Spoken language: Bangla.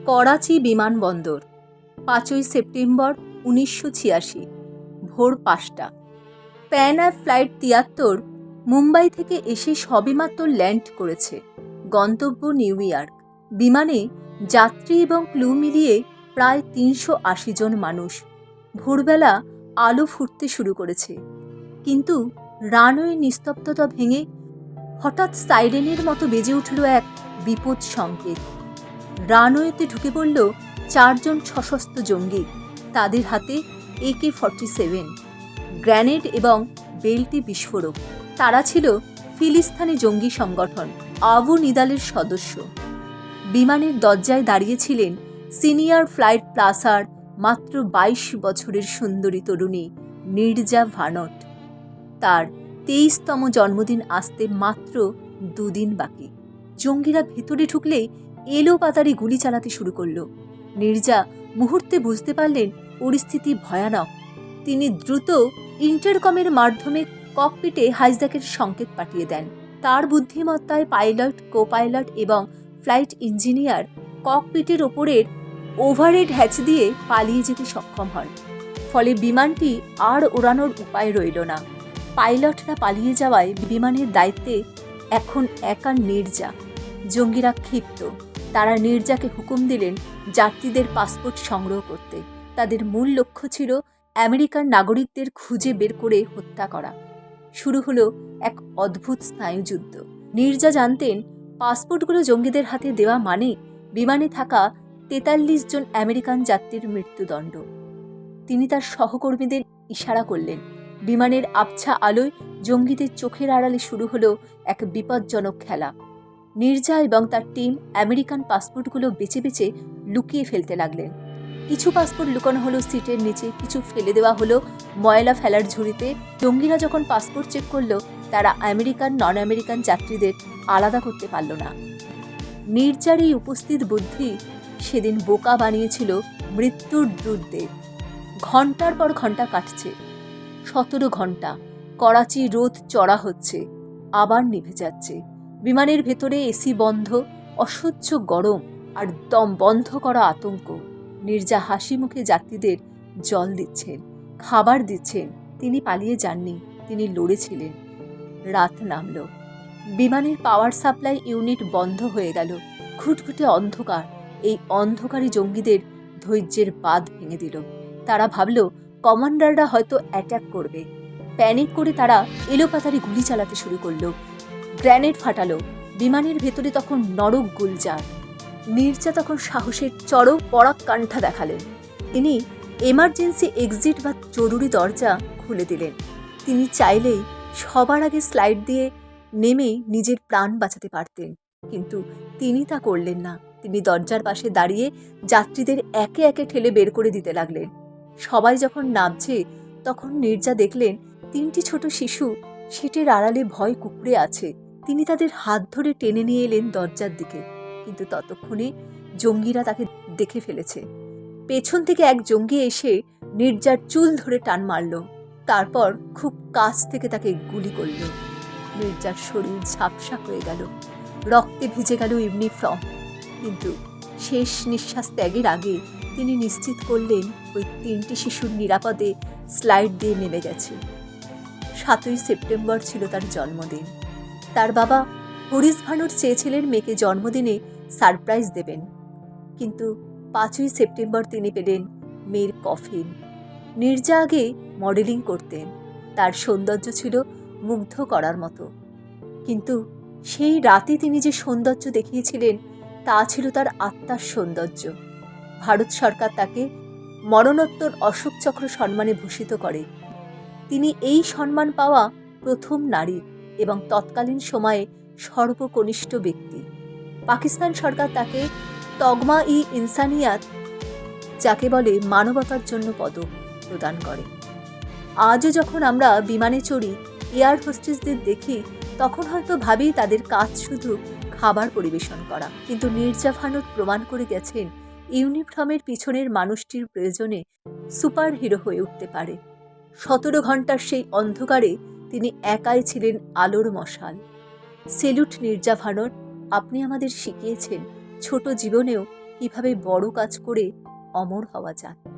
করাচি বিমানবন্দর ৫ই সেপ্টেম্বর ১৯৮৬ ভোর ৫টা। প্যান অ্যার ফ্লাইট ৭৩ মুম্বাই থেকে এসে সবেমাত্র ল্যান্ড করেছে। গন্তব্য নিউ ইয়র্ক। বিমানে যাত্রী এবং ক্রু মিলিয়ে প্রায় ৩৮০ জন মানুষ। ভোরবেলা আলো ফুটতে শুরু করেছে, কিন্তু রানওয়ে নিস্তব্ধতা ভেঙে হঠাৎ সাইরেনের মতো বেজে উঠল এক বিপদ সংকেত। রানওয়েতে ঢুকে পড়ল ৪ জন সশস্ত্র জঙ্গি। তাদের হাতে AK-47, গ্রেনেড এবং বেল্টি বিস্ফোরক। তারা ছিল ফিলিস্তিনি জঙ্গি সংগঠন আবু নিদালের সদস্য। বিমানের দরজায় দাঁড়িয়েছিলেন সিনিয়র ফ্লাইট প্লাসার মাত্র ২২ বছরের সুন্দরী তরুণী নির্জা ভানট। তার ২৩তম জন্মদিন আসতে মাত্র ২ দিন বাকি। জঙ্গিরা ভেতরে ঢুকলেই এলোপাতাড়ি গুলি চালাতে শুরু করল। নির্জা মুহূর্তে বুঝতে পারলেন পরিস্থিতি ভয়ানক। তিনি দ্রুত ইন্টারকমের মাধ্যমে ককপিটে হাইজ্যাকের সংকেত পাঠিয়ে দেন। তার বুদ্ধিমত্তায় পাইলট, কো-পাইলট এবং ফ্লাইট ইঞ্জিনিয়ার ককপিটের ওপরের ওভারহেড হ্যাচ দিয়ে পালিয়ে যেতে সক্ষম হন। ফলে বিমানটি আর ওড়ানোর উপায় রইল না। পাইলটরা পালিয়ে যাওয়ায় বিমানের দায়িত্বে এখন একা নির্জা। জঙ্গিরা ক্ষিপ্ত। তারা নির্জাকে হুকুম দিলেন যাত্রীদের পাসপোর্ট সংগ্রহ করতে। তাদের মূল লক্ষ্য ছিল আমেরিকান নাগরিকদের খুঁজে বের করে হত্যা করা। শুরু হলো এক অদ্ভুত স্নায়ুযুদ্ধ। নির্জা জানতেন পাসপোর্টগুলো জঙ্গিদের হাতে দেওয়া মানে বিমানে থাকা ৪৩ জন আমেরিকান যাত্রীর মৃত্যুদণ্ড। তিনি তার সহকর্মীদের ইশারা করলেন। বিমানের আবছা আলোয় জঙ্গিদের চোখের আড়ালে শুরু হলো এক বিপজ্জনক খেলা। নির্জা এবং তার টিম আমেরিকান পাসপোর্টগুলো বেছে বেছে লুকিয়ে ফেলতে লাগলেন। কিছু পাসপোর্ট লুকানো হলো সিটের নিচে, কিছু ফেলে দেওয়া হলো ময়লা ফেলার ঝুড়িতে। জঙ্গিরা যখন পাসপোর্ট চেক করলো, তারা আমেরিকান নন আমেরিকান যাত্রীদের আলাদা করতে পারল না। নির্জার এই উপস্থিত বুদ্ধি সেদিন বোকা বানিয়েছিল মৃত্যুর দূতদের। ঘন্টার পর ঘন্টা কাটছে। ১৭ ঘন্টা। করাচি রোদ চড়া হচ্ছে, আবার নিভে যাচ্ছে। বিমানের ভেতরে এসি বন্ধ, অসহ্য গরম আর দম বন্ধ করা আতঙ্ক। নির্জা হাসি মুখে যাত্রীদের জল দিচ্ছেন, খাবার দিচ্ছেন। তিনি পালিয়ে যাননি, তিনি লড়েছিলেন। রাত নামল। বিমানের পাওয়ার সাপ্লাই ইউনিট বন্ধ হয়ে গেল। ঘুটঘুটে অন্ধকার। এই অন্ধকারী জঙ্গিদের ধৈর্যের বাঁধ ভেঙে দিল। তারা ভাবল কমান্ডাররা হয়তো অ্যাটাক করবে। প্যানিক করে তারা এলোপাতাড়ি গুলি চালাতে শুরু করলো। গ্রেনেড ফাটালো। বিমানের ভেতরে তখন নরক গুলজার। নির্জা তখন সাহসের চরম পরাকাষ্ঠা দেখালেন। তিনি এমার্জেন্সি এক্সিট বা জরুরি দরজা খুলে দিলেন। তিনি চাইলেই সবার আগে স্লাইড দিয়ে নেমে নিজের প্রাণ বাঁচাতে পারতেন, কিন্তু তিনি তা করলেন না। তিনি দরজার পাশে দাঁড়িয়ে যাত্রীদের একে একে ঠেলে বের করে দিতে লাগলেন। সবাই যখন নামছে, তখন নির্জা দেখলেন ৩টি ছোট শিশু সিটের আড়ালে ভয় কুঁকড়ে আছে। তিনি তাদের হাত ধরে টেনে নিয়ে এলেন দরজার দিকে, কিন্তু ততক্ষণে জঙ্গিরা তাকে দেখে ফেলেছে। পেছন থেকে এক জঙ্গি এসে নির্জার চুল ধরে টান মারল, তারপর খুব কাছ থেকে তাকে গুলি করল। নির্জার শরীর ঝাপসা হয়ে গেল, রক্তে ভিজে গেল ইউনিফর্ম। কিন্তু শেষ নিঃশ্বাস ত্যাগের আগে তিনি নিশ্চিত করলেন ওই ৩টি শিশুর নিরাপদে স্লাইড দিয়ে নেমে গেছে। ৭ই সেপ্টেম্বর ছিল তার জন্মদিন। তার বাবা হরিশ ভানট চেয়েছিলেন মেয়েকে জন্মদিনে সারপ্রাইজ দেবেন, কিন্তু ৫ই সেপ্টেম্বর তিনি পেলেন মেয়ের কফিন। নির্জা আগে মডেলিং করতেন। তার সৌন্দর্য ছিল মুগ্ধ করার মতো, কিন্তু সেই রাতে তিনি যে সৌন্দর্য দেখিয়েছিলেন তা ছিল তার আত্মার সৌন্দর্য। ভারত সরকার তাকে মরণোত্তর অশোক চক্র সম্মানে ভূষিত করে। তিনি এই সম্মান পাওয়া প্রথম নারী এবং তৎকালীন সময়ে সর্বকনিষ্ঠ ব্যক্তি। পাকিস্তান সরকার তাকে তগমা-ই-ইনসানিয়াত, যাকে বলে মানবতার জন্য পদক, প্রদান করে। আজও যখন আমরা বিমানে চড়ি, এয়ার হোস্টেসদের দেখি, তখন হয়তো ভাবি তাদের কাজ শুধু খাবার পরিবেশন করা, কিন্তু নির্জা ভানট প্রমাণ করে গেছেন ইউনিফর্মের পিছনের মানুষটির প্রয়োজনে সুপার হিরো হয়ে উঠতে পারে। ১৭ ঘন্টার সেই অন্ধকারে তিনি একাই ছিলেন আলোর মশাল। সেলুট নির্জা ভানট, আপনি আমাদের শিখিয়েছেন ছোট জীবনেও কিভাবে বড় কাজ করে অমর হওয়া যায়।